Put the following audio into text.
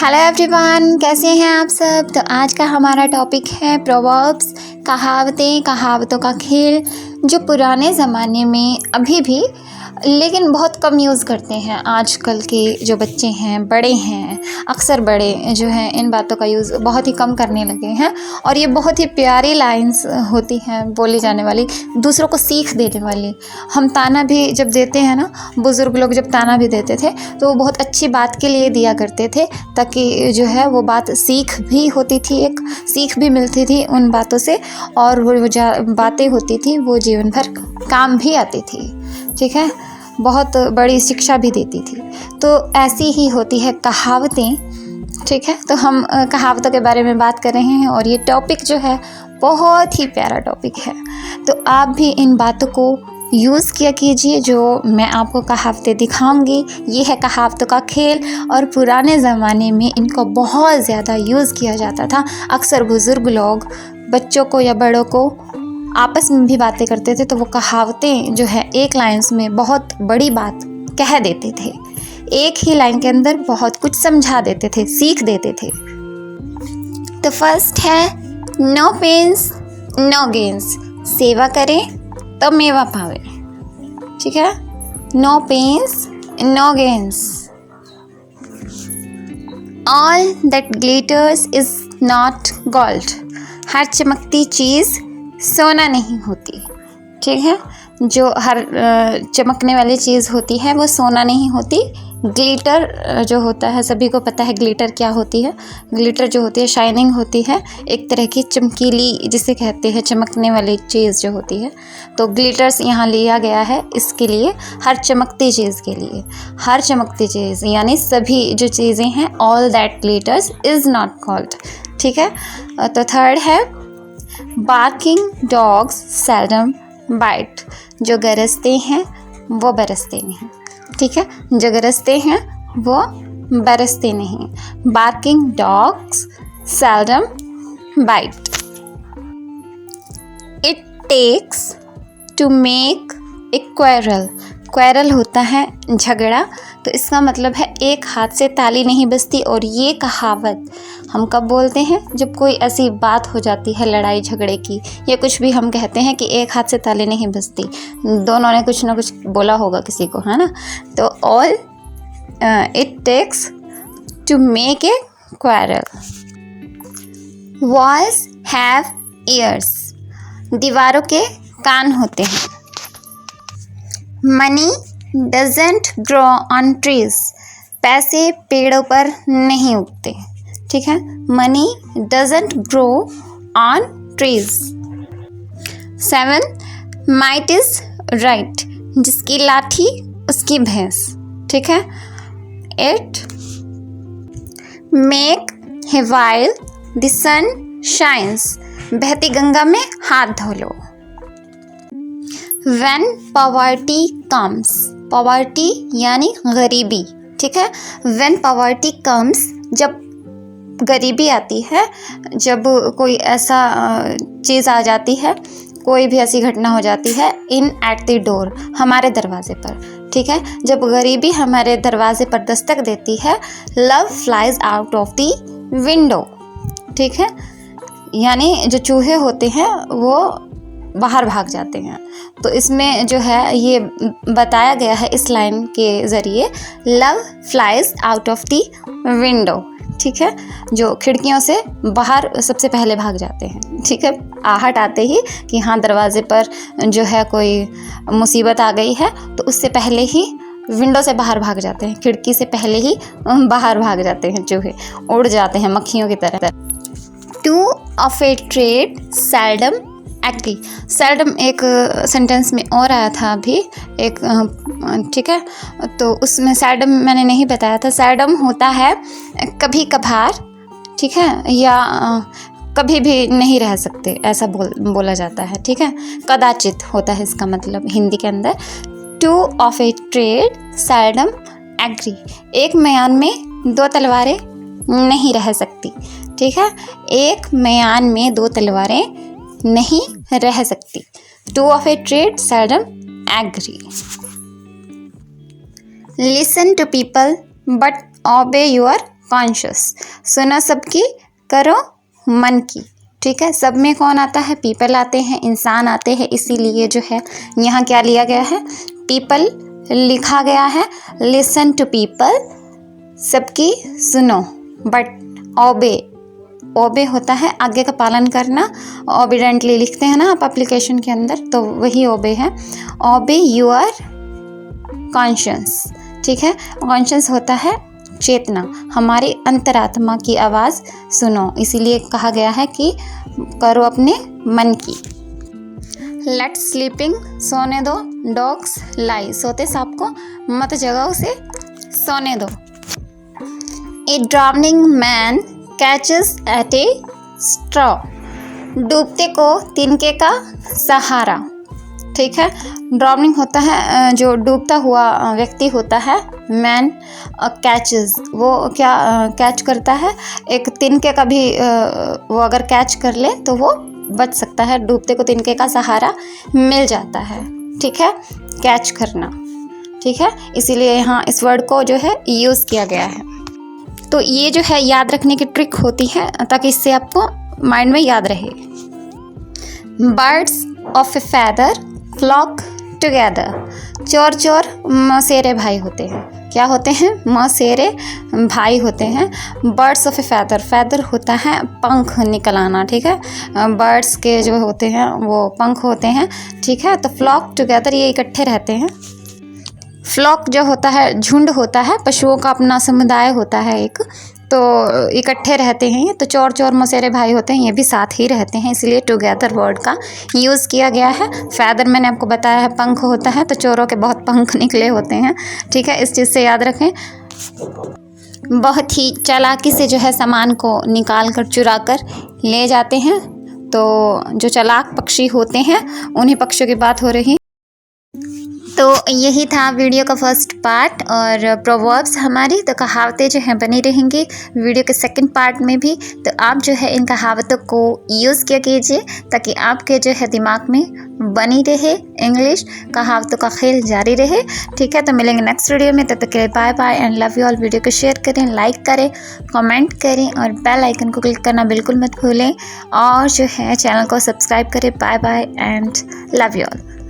Hello everyone, कैसे हैं आप सब। तो आज का हमारा टॉपिक है प्रोवर्ब्स, कहावतें, कहावतों का खेल, जो पुराने ज़माने में अभी भी लेकिन बहुत कम यूज़ करते हैं। आजकल के जो बच्चे हैं, बड़े हैं, अक्सर बड़े जो हैं, इन बातों का यूज़ बहुत ही कम करने लगे हैं। और ये बहुत ही प्यारी लाइंस होती हैं बोली जाने वाली, दूसरों को सीख देने वाली। हम ताना भी जब देते हैं ना, बुज़ुर्ग लोग जब ताना भी देते थे तो वो बहुत अच्छी बात के लिए दिया करते थे, ताकि जो है वो बात सीख भी होती थी, एक सीख भी मिलती थी उन बातों से, और वो जो बातें होती थी वो जीवन भर काम भी आती थी। ठीक है, बहुत बड़ी शिक्षा भी देती थी। तो ऐसी ही होती है कहावतें। ठीक है, तो हम कहावतों के बारे में बात कर रहे हैं और ये टॉपिक जो है बहुत ही प्यारा टॉपिक है। तो आप भी इन बातों को यूज़ किया कीजिए जो मैं आपको कहावतें दिखाऊंगी। ये है कहावतों का खेल, और पुराने ज़माने में इनको बहुत ज़्यादा यूज़ किया जाता था। अक्सर बुज़ुर्ग लोग बच्चों को या बड़ों को आपस में भी बातें करते थे तो वो कहावतें जो है एक लाइन्स में बहुत बड़ी बात कह देते थे। एक ही लाइन के अंदर बहुत कुछ समझा देते थे, सीख देते थे। तो फर्स्ट है नो पेन्स नो गेन्स, सेवा करें तो मेवा पावे। ठीक है, no pains no gains, all that glitters is not gold, हर चमकती चीज़ सोना नहीं होती। ठीक है, जो हर चमकने वाली चीज़ होती है वो सोना नहीं होती। ग्लिटर जो होता है, सभी को पता है ग्लिटर क्या होती है। ग्लिटर जो होती है शाइनिंग होती है, एक तरह की चमकीली जिसे कहते हैं, चमकने वाली चीज़ जो होती है। तो ग्लिटर्स यहाँ लिया गया है इसके लिए, हर चमकती चीज़ के लिए। हर चमकती चीज़ यानी सभी जो चीज़ें हैं, all that glitters is not gold. ठीक है, तो थर्ड है बार्किंग डॉग्स सेल्डम बाइट, जो गरजते हैं वो बरसते नहीं। ठीक है, जो गरजते हैं वो बरसते नहीं। Barking dogs seldom bite, it takes to make a quarrel, quarrel होता है झगड़ा, तो इसका मतलब है एक हाथ से ताली नहीं बजती। और ये कहावत हम कब बोलते हैं, जब कोई ऐसी बात हो जाती है लड़ाई झगड़े की, या कुछ भी हम कहते हैं कि एक हाथ से ताली नहीं बजती, दोनों ने कुछ ना कुछ बोला होगा किसी को, है ना। तो all it takes to make a quarrel, walls have ears, दीवारों के कान होते हैं। Money doesn't grow on trees, पैसे पेड़ों पर नहीं उगते। ठीक है, money doesn't grow on trees. 7 might is right, जिसकी लाठी उसकी भैंस। ठीक है, 8 make hay while the sun shines, बहती गंगा में हाथ धो लो। When poverty comes, poverty यानी गरीबी। ठीक है, when poverty comes, जब गरीबी आती है, जब कोई ऐसा चीज़ आ जाती है, कोई भी ऐसी घटना हो जाती है, इन एट द डोर, हमारे दरवाजे पर। ठीक है, जब गरीबी हमारे दरवाजे पर दस्तक देती है, love flies out of the window. ठीक है, यानी जो चूहे होते हैं वो बाहर भाग जाते हैं। तो इसमें जो है ये बताया गया है इस लाइन के ज़रिए, love flies out of the window. ठीक है, जो खिड़कियों से बाहर सबसे पहले भाग जाते हैं। ठीक है, आहट आते ही कि हाँ दरवाजे पर जो है कोई मुसीबत आ गई है, तो उससे पहले ही विंडो से बाहर भाग जाते हैं, खिड़की से पहले ही बाहर भाग जाते हैं चूहे, उड़ जाते हैं मक्खियों की तरह। Two of a trade seldom agree, seldom एक सेंटेंस में और आया था अभी एक। ठीक है, तो उसमें सेल्डम मैंने नहीं बताया था। सेल्डम होता है कभी कभार, ठीक है, या कभी भी नहीं रह सकते, ऐसा बोला जाता है। ठीक है, कदाचित होता है इसका मतलब हिंदी के अंदर। Two of a trade seldom agree, एक म्यान में दो तलवारें नहीं रह सकती। ठीक है, एक म्यान में दो तलवारें नहीं रह सकती। Two of a trade seldom agree. Listen to people but obey your conscience. सुनो सबकी, करो मन की। ठीक है, सब में कौन आता है? पीपल आते हैं, इंसान आते हैं, इसीलिए जो है यहाँ क्या लिया गया है? पीपल लिखा गया है। लिसन टू पीपल, सबकी सुनो। बट ओबे, ओबे होता है आगे का पालन करना। ओबीडेंटली लिखते हैं ना आप एप्लीकेशन के अंदर, तो वही ओबे है। ओबे योर कॉन्शियस। ठीक है, कॉन्शियस होता है चेतना, हमारी अंतरात्मा की आवाज़ सुनो, इसीलिए कहा गया है कि करो अपने मन की। लेट स्लीपिंग, सोने दो। डॉग्स लाई, सोते सांप को मत जगाओ, उसे सोने दो। ए ड्राउनिंग मैन कैचेस एट ए स्ट्रॉ, डूबते को तिनके का सहारा। ठीक है, ड्राउनिंग होता है जो डूबता हुआ व्यक्ति होता है। मैन कैचेस, वो क्या कैच करता है? एक तिनके का भी वो अगर कैच कर ले तो वो बच सकता है, डूबते को तिनके का सहारा मिल जाता है। ठीक है, कैच करना। ठीक है, इसीलिए यहाँ इस वर्ड को जो है यूज़ किया गया है। तो ये जो है याद रखने की ट्रिक होती है ताकि इससे आपको माइंड में याद रहे। Birds of a feather flock together, चोर चोर मौसेरे भाई होते हैं। क्या होते हैं? मौसेरे भाई होते हैं। Birds of a feather, feather होता है पंख निकल आना। ठीक है, बर्ड्स के जो होते हैं वो पंख होते हैं। ठीक है, तो फ्लॉक टुगेदर, ये इकट्ठे रहते हैं। फ्लॉक जो होता है झुंड होता है, पशुओं का अपना समुदाय होता है एक, तो इकट्ठे रहते हैं ये। तो चोर चोर मौसेरे भाई होते हैं, ये भी साथ ही रहते हैं, इसलिए टुगेदर वर्ड का यूज़ किया गया है। फैदर मैंने आपको बताया है पंख होता है, तो चोरों के बहुत पंख निकले होते हैं। ठीक है, इस चीज़ से याद रखें। बहुत ही चालाकी से जो है सामान को निकाल कर चुरा कर ले जाते हैं। तो जो चालाक पक्षी होते हैं उन्हीं पक्षियों की बात हो रही। तो यही था वीडियो का फर्स्ट पार्ट और प्रोवर्ब्स हमारी। तो कहावतें जो हैं बनी रहेंगी वीडियो के सेकंड पार्ट में भी। तो आप जो है इन कहावतों को यूज़ किया कीजिए ताकि आपके जो है दिमाग में बनी रहे इंग्लिश, कहावतों का खेल जारी रहे। ठीक है, तो मिलेंगे नेक्स्ट वीडियो में। तब तक के लिए bye bye and love you all. Video को शेयर करें, लाइक करें, कमेंट करें और बेल आइकन को क्लिक करना बिल्कुल मत भूलें। और जो है चैनल को सब्सक्राइब करें। Bye bye and love you all.